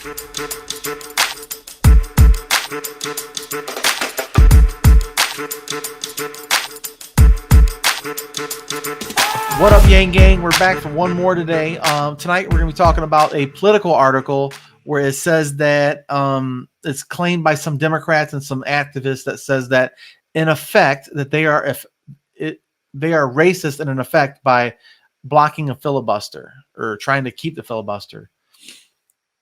What up, Yang Gang? We're back for one more today. Tonight, we're going to be talking about a political article where it says that it's claimed by some Democrats and some activists that says that, in effect, that they are racist and in effect by blocking a filibuster or trying to keep the filibuster.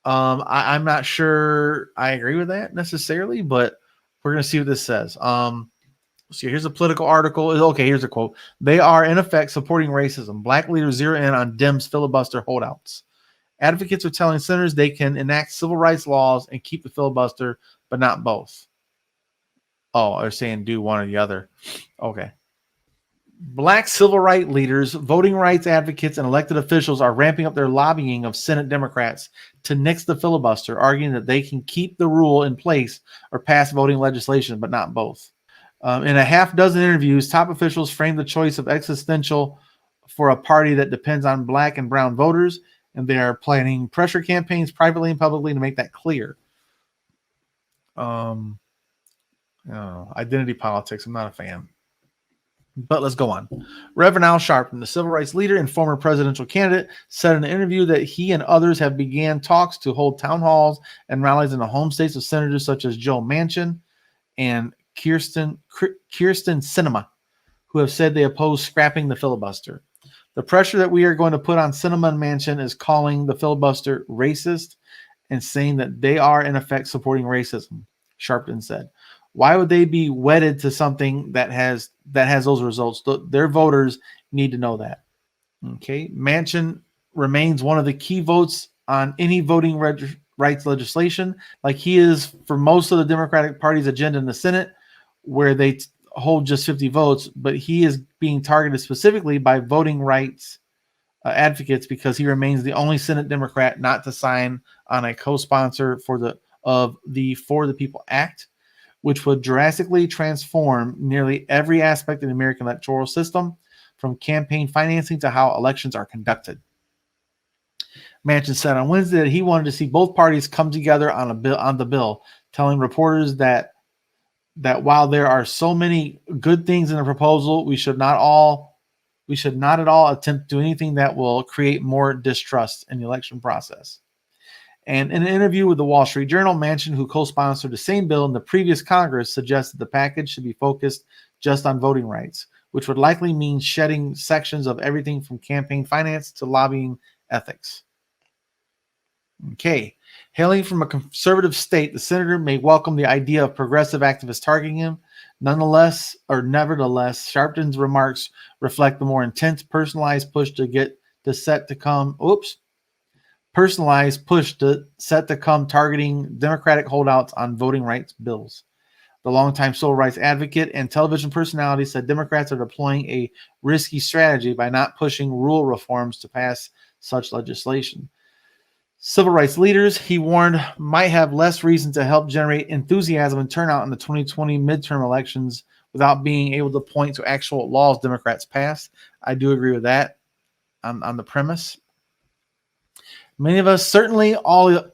I'm not sure I agree with that necessarily, but we're going to see what this says. So here's a political article. Okay, here's a quote. They are, in effect, supporting racism. Black leaders zero in on Dems filibuster holdouts. Advocates are telling senators they can enact civil rights laws and keep the filibuster, but not both. Oh, they're saying do one or the other. Okay. Black civil rights leaders, voting rights advocates, and elected officials are ramping up their lobbying of Senate Democrats to nix the filibuster, arguing that they can keep the rule in place or pass voting legislation, but not both. In a half dozen interviews, top officials framed the choice of existential for a party that depends on black and brown voters, and they are planning pressure campaigns privately and publicly to make that clear. Identity politics, I'm not a fan. But let's go on. Reverend Al Sharpton, the civil rights leader and former presidential candidate, said in an interview that he and others have began talks to hold town halls and rallies in the home states of senators such as Joe Manchin and Kyrsten Sinema, who have said they oppose scrapping the filibuster. The pressure that we are going to put on Sinema and Manchin is calling the filibuster racist and saying that they are, in effect, supporting racism, Sharpton said. Why would they be wedded to something that has those results? Their voters need to know that. Okay. Manchin remains one of the key votes on any voting rights legislation, like he is for most of the Democratic Party's agenda in the Senate, where they hold just 50 votes, but he is being targeted specifically by voting rights advocates because he remains the only Senate Democrat not to sign on a co-sponsor for the People Act, which would drastically transform nearly every aspect of the American electoral system, from campaign financing to how elections are conducted. Manchin said on Wednesday that he wanted to see both parties come together on the bill, telling reporters that while there are so many good things in the proposal, we should not at all attempt to do anything that will create more distrust in the election process. And in an interview with the Wall Street Journal, Manchin, who co-sponsored the same bill in the previous Congress, suggested the package should be focused just on voting rights, which would likely mean shedding sections of everything from campaign finance to lobbying ethics. Okay. Hailing from a conservative state, the senator may welcome the idea of progressive activists targeting him. Nevertheless, Sharpton's remarks reflect the more intense, personalized push to set to come targeting Democratic holdouts on voting rights bills. The longtime civil rights advocate and television personality said Democrats are deploying a risky strategy by not pushing rule reforms to pass such legislation. Civil rights leaders, he warned, might have less reason to help generate enthusiasm and turnout in the 2020 midterm elections without being able to point to actual laws Democrats passed. I do agree with that on the premise. Many of us, certainly all of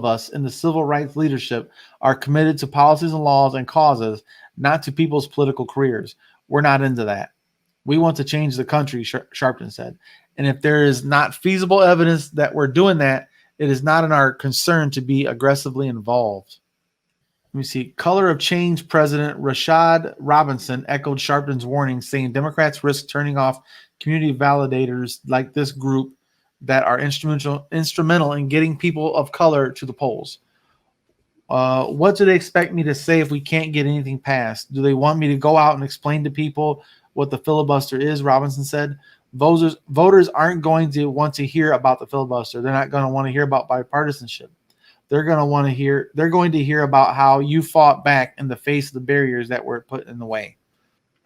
us in the civil rights leadership are committed to policies and laws and causes, not to people's political careers. We're not into that. We want to change the country, Sharpton said. And if there is not feasible evidence that we're doing that, it is not in our concern to be aggressively involved. Let me see. Color of Change President Rashad Robinson echoed Sharpton's warning, saying Democrats risk turning off community validators like this group that are instrumental in getting people of color to the polls. What do they expect me to say if we can't get anything passed? Do they want me to go out and explain to people what the filibuster is? Robinson said. Voters aren't going to want to hear about the filibuster. They're not going to want to hear about bipartisanship. They're going to hear about how you fought back in the face of the barriers that were put in the way.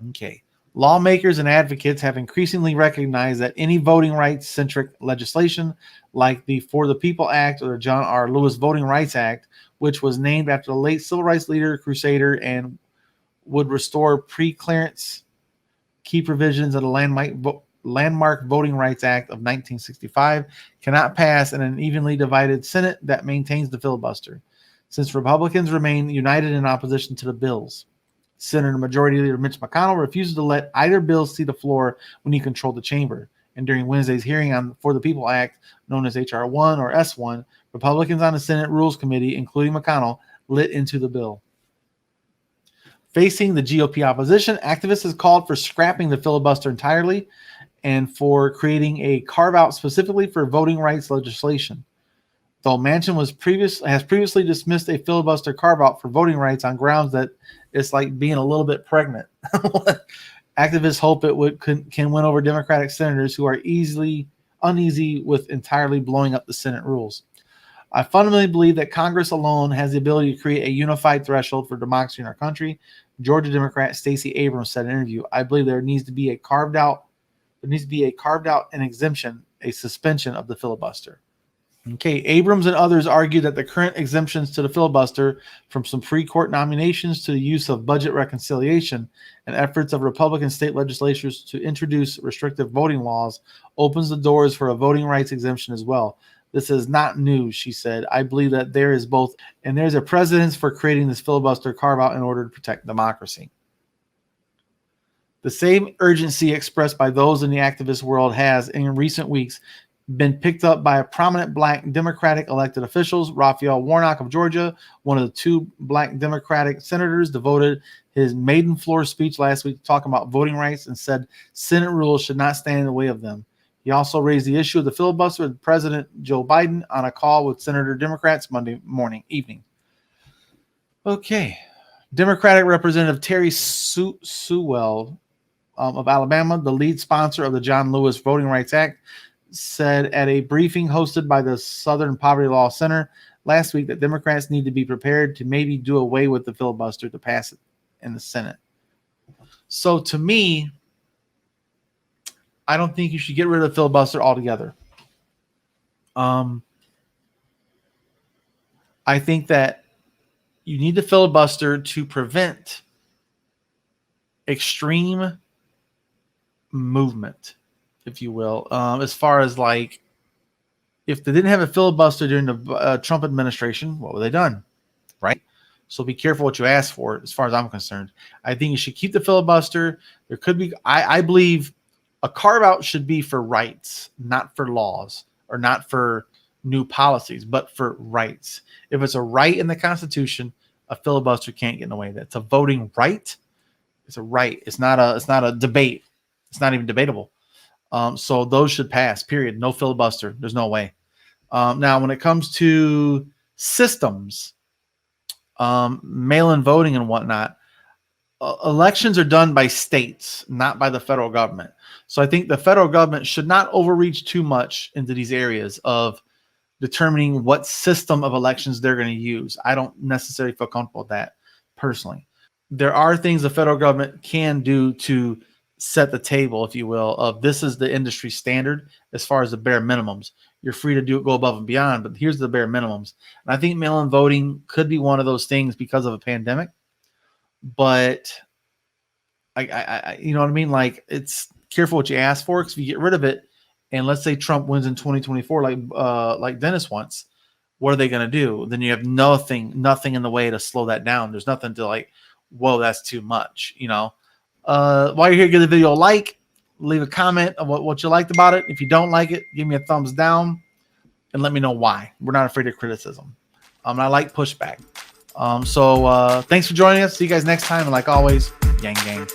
Okay. Lawmakers and advocates have increasingly recognized that any voting rights-centric legislation like the For the People Act or the John R. Lewis Voting Rights Act, which was named after the late civil rights leader, crusader, and would restore pre-clearance key provisions of the landmark Voting Rights Act of 1965 cannot pass in an evenly divided Senate that maintains the filibuster, since Republicans remain united in opposition to the bills. Senator Majority Leader Mitch McConnell refuses to let either bill see the floor when he controlled the chamber. And during Wednesday's hearing on the For the People Act, known as H.R. 1 or S1, Republicans on the Senate Rules Committee, including McConnell, lit into the bill. Facing the GOP opposition, activists have called for scrapping the filibuster entirely and for creating a carve-out specifically for voting rights legislation. Though Manchin has previously dismissed a filibuster carve-out for voting rights on grounds that it's like being a little bit pregnant. Activists hope it can win over Democratic senators who are uneasy with entirely blowing up the Senate rules. I fundamentally believe that Congress alone has the ability to create a unified threshold for democracy in our country. Georgia Democrat Stacey Abrams said in an interview, "I believe there needs to be a carved out an exemption, a suspension of the filibuster." Okay, Abrams and others argue that the current exemptions to the filibuster, from Supreme Court nominations to the use of budget reconciliation and efforts of Republican state legislatures to introduce restrictive voting laws, opens the doors for a voting rights exemption as well. This is not news, she said. I believe that there is both, and there's a precedence for creating this filibuster carve-out in order to protect democracy. The same urgency expressed by those in the activist world has, in recent weeks, been picked up by a prominent black Democratic elected officials. Raphael Warnock of Georgia, one of the two black Democratic senators, devoted his maiden floor speech last week talking about voting rights and said Senate rules should not stand in the way of them. He also raised the issue of the filibuster with President Joe Biden on a call with Senator Democrats Monday evening. Okay. Democratic Representative Terry Sewell of Alabama, the lead sponsor of the John Lewis Voting Rights Act, said at a briefing hosted by the Southern Poverty Law Center last week that Democrats need to be prepared to maybe do away with the filibuster to pass it in the Senate. So to me, I don't think you should get rid of the filibuster altogether. I think that you need the filibuster to prevent extreme movement, if you will, as far as like, if they didn't have a filibuster during the Trump administration, what would they done? Right? So be careful what you ask for, as far as I'm concerned. I think you should keep the filibuster. There could be, I believe a carve out should be for rights, not for laws or not for new policies, but for rights. If it's a right in the Constitution, a filibuster can't get in the way of that. It's a voting right. It's a right. It's not a debate. It's not even debatable. So those should pass, period. No filibuster. There's no way. Now, when it comes to systems, mail-in voting and whatnot, elections are done by states, not by the federal government. So I think the federal government should not overreach too much into these areas of determining what system of elections they're going to use. I don't necessarily feel comfortable with that personally. There are things the federal government can do to set the table, if you will, of this is the industry standard as far as the bare minimums. You're free to go above and beyond, but here's the bare minimums. And I think mail-in voting could be one of those things because of a pandemic. But I you know what I mean? Like, it's careful what you ask for, because if you get rid of it, and let's say Trump wins in 2024, like Dennis wants, what are they going to do? Then you have nothing in the way to slow that down. There's nothing to like, whoa, that's too much, you know. While you're here, give the video a like, leave a comment of what you liked about it. If you don't like it, give me a thumbs down and let me know why. We're not afraid of criticism. And I like pushback. So thanks for joining us. See you guys next time. And like always, gang gang.